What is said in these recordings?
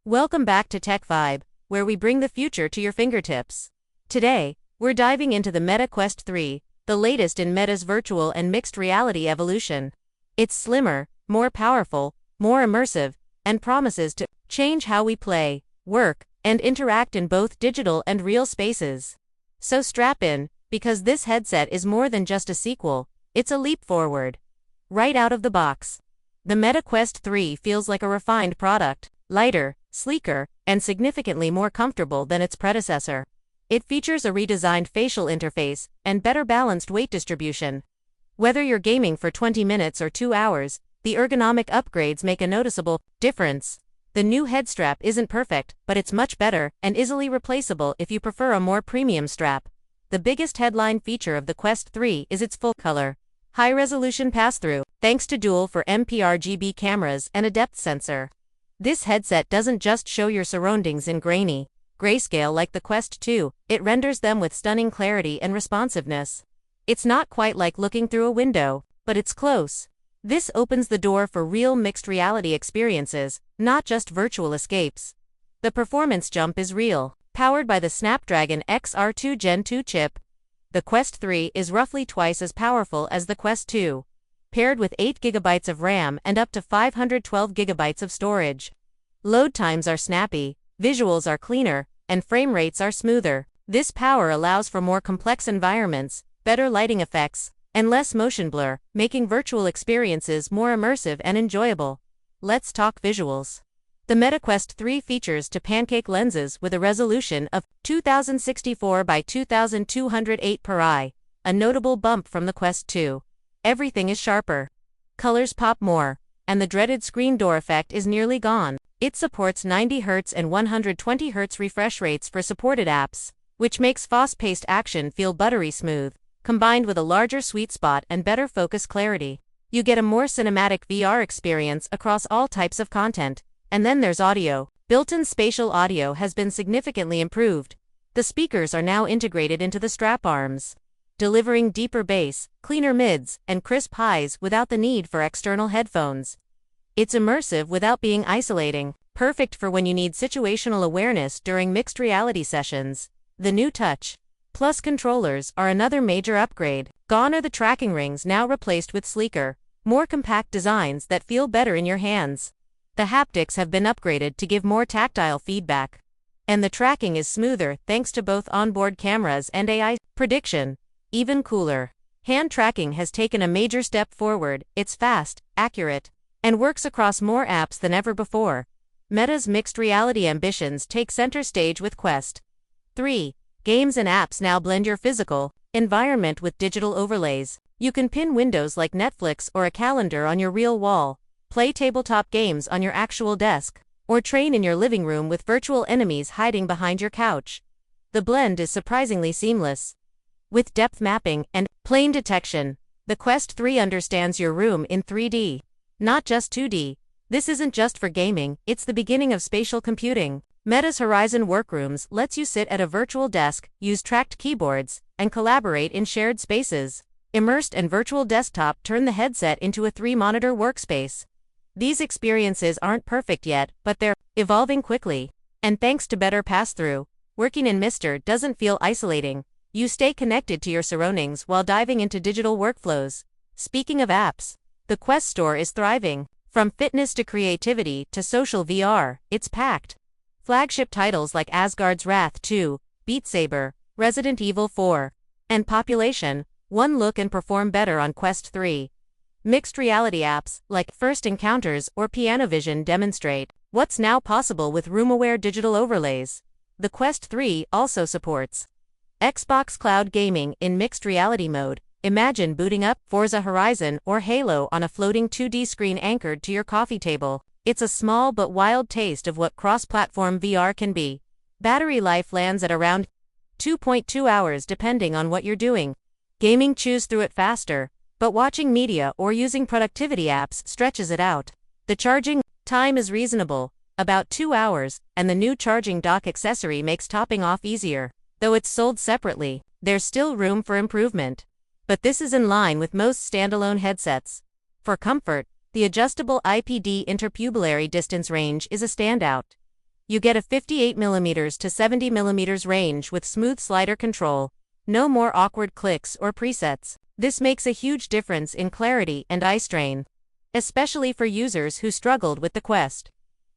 Welcome back to Tech Vibe, where we bring the future to your fingertips. Today, we're diving into the Meta Quest 3, the latest in Meta's virtual and mixed reality evolution. It's slimmer, more powerful, more immersive, and promises to change how we play, work, and interact in both digital and real spaces. So strap in, because this headset is more than just a sequel, it's a leap forward. Right out of the box, the Meta Quest 3 feels like a refined product, lighter, sleeker, and significantly more comfortable than its predecessor. It features a redesigned facial interface and better balanced weight distribution. Whether you're gaming for 20 minutes or 2 hours, the ergonomic upgrades make a noticeable difference. The new head strap isn't perfect, but it's much better and easily replaceable if you prefer a more premium strap. The biggest headline feature of the Quest 3 is its full-color, high-resolution pass-through, thanks to dual 4MP RGB cameras and a depth sensor. This headset doesn't just show your surroundings in grainy grayscale like the Quest 2, it renders them with stunning clarity and responsiveness. It's not quite like looking through a window, but it's close. This opens the door for real mixed reality experiences, not just virtual escapes. The performance jump is real, powered by the Snapdragon XR2 Gen 2 chip. The Quest 3 is roughly twice as powerful as the Quest 2, paired with 8GB of RAM and up to 512GB of storage. Load times are snappy, visuals are cleaner, and frame rates are smoother. This power allows for more complex environments, better lighting effects, and less motion blur, making virtual experiences more immersive and enjoyable. Let's talk visuals. The Meta Quest 3 features two pancake lenses with a resolution of 2064 by 2208 per eye, a notable bump from the Quest 2. Everything is sharper. Colors pop more, and the dreaded screen door effect is nearly gone. It supports 90Hz and 120Hz refresh rates for supported apps, which makes fast-paced action feel buttery smooth. Combined with a larger sweet spot and better focus clarity, you get a more cinematic VR experience across all types of content. And then there's audio. Built-in spatial audio has been significantly improved. The speakers are now integrated into the strap arms, delivering deeper bass, cleaner mids, and crisp highs without the need for external headphones. It's immersive without being isolating, perfect for when you need situational awareness during mixed reality sessions. The new Touch Plus controllers are another major upgrade. Gone are the tracking rings, now replaced with sleeker, more compact designs that feel better in your hands. The haptics have been upgraded to give more tactile feedback. And the tracking is smoother thanks to both onboard cameras and AI prediction. Even cooler, hand tracking has taken a major step forward. It's fast, accurate, and works across more apps than ever before. Meta's mixed reality ambitions take center stage with Quest 3. Games and apps now blend your physical environment with digital overlays. You can pin windows like Netflix or a calendar on your real wall, play tabletop games on your actual desk, or train in your living room with virtual enemies hiding behind your couch. The blend is surprisingly seamless. With depth mapping and plane detection, the Quest 3 understands your room in 3D, not just 2D. This isn't just for gaming, it's the beginning of spatial computing. Meta's Horizon Workrooms lets you sit at a virtual desk, use tracked keyboards, and collaborate in shared spaces. Immersed and Virtual Desktop turn the headset into a 3-monitor workspace. These experiences aren't perfect yet, but they're evolving quickly. And thanks to better pass-through, working in Mister doesn't feel isolating. You stay connected to your surroundings while diving into digital workflows. Speaking of apps, the Quest Store is thriving. From fitness to creativity to social VR, it's packed. Flagship titles like Asgard's Wrath 2, Beat Saber, Resident Evil 4, and Population 1 look and perform better on Quest 3. Mixed reality apps like First Encounters or PianoVision demonstrate what's now possible with room-aware digital overlays. The Quest 3 also supports Xbox Cloud Gaming in mixed reality mode. Imagine booting up Forza Horizon or Halo on a floating 2D screen anchored to your coffee table. It's a small but wild taste of what cross-platform VR can be. Battery life lands at around 2.2 hours depending on what you're doing. Gaming chews through it faster, but watching media or using productivity apps stretches it out. The charging time is reasonable, about 2 hours, and the new charging dock accessory makes topping off easier. Though it's sold separately, there's still room for improvement. But this is in line with most standalone headsets. For comfort, the adjustable IPD interpupillary distance range is a standout. You get a 58mm to 70mm range with smooth slider control. No more awkward clicks or presets. This makes a huge difference in clarity and eye strain, especially for users who struggled with the Quest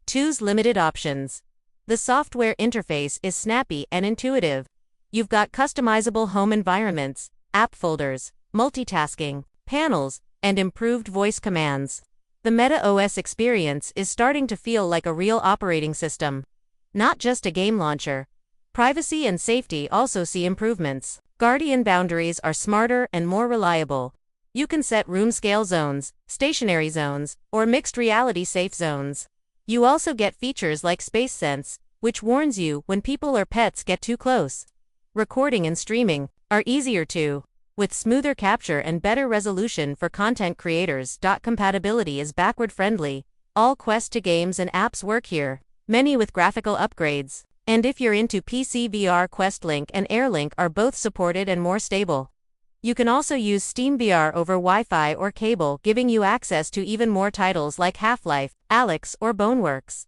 2's limited options. The software interface is snappy and intuitive. You've got customizable home environments, app folders, multitasking, panels, and improved voice commands. The Meta OS experience is starting to feel like a real operating system, not just a game launcher. Privacy and safety also see improvements. Guardian boundaries are smarter and more reliable. You can set room scale zones, stationary zones, or mixed reality safe zones. You also get features like Space Sense, which warns you when people or pets get too close. Recording and streaming are easier too, with smoother capture and better resolution for content creators. Compatibility is backward friendly. All Quest 2 games and apps work here, many with graphical upgrades. And if you're into PC VR, Quest Link and AirLink are both supported and more stable. You can also use Steam VR over Wi-Fi or cable, giving you access to even more titles like Half-Life, Alex, or Boneworks.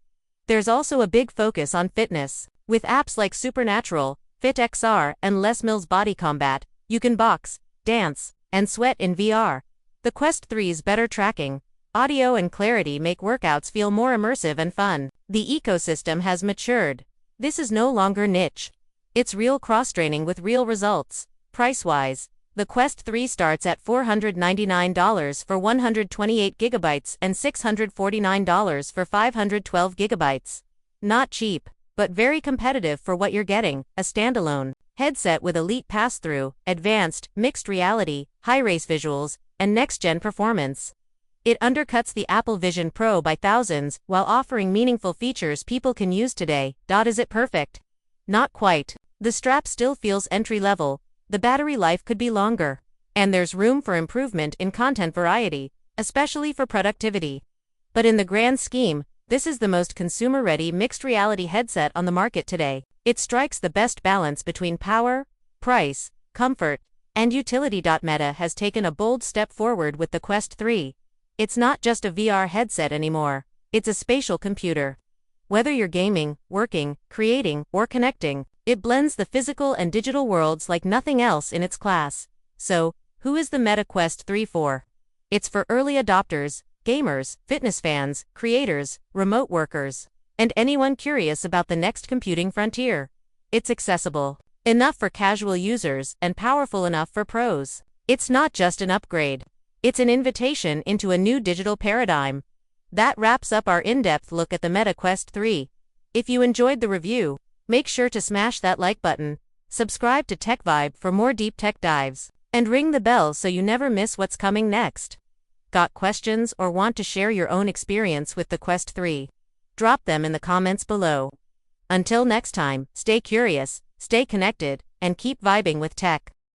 There's also a big focus on fitness. With apps like Supernatural, FitXR, and Les Mills Body Combat, you can box, dance, and sweat in VR. The Quest 3's better tracking, audio, and clarity make workouts feel more immersive and fun. The ecosystem has matured. This is no longer niche. It's real cross-training with real results. Price-wise, the Quest 3 starts at $499 for 128GB and $649 for 512GB. Not cheap, but very competitive for what you're getting: a standalone headset with elite pass-through, advanced, mixed reality, high-res visuals, and next-gen performance. It undercuts the Apple Vision Pro by thousands while offering meaningful features people can use today. Is it perfect? Not quite. The strap still feels entry-level, the battery life could be longer, and there's room for improvement in content variety, especially for productivity. But in the grand scheme, this is the most consumer-ready mixed reality headset on the market today. It strikes the best balance between power, price, comfort, and utility. Meta has taken a bold step forward with the Quest 3. It's not just a VR headset anymore, it's a spatial computer. Whether you're gaming, working, creating, or connecting, it blends the physical and digital worlds like nothing else in its class. So, who is the Meta Quest 3 for? It's for early adopters, gamers, fitness fans, creators, remote workers, and anyone curious about the next computing frontier. It's accessible enough for casual users and powerful enough for pros. It's not just an upgrade. It's an invitation into a new digital paradigm. That wraps up our in-depth look at the Meta Quest 3. If you enjoyed the review, make sure to smash that like button, subscribe to Tech Vibe for more deep tech dives, and ring the bell so you never miss what's coming next. Got questions or want to share your own experience with the Quest 3? Drop them in the comments below. Until next time, stay curious, stay connected, and keep vibing with tech.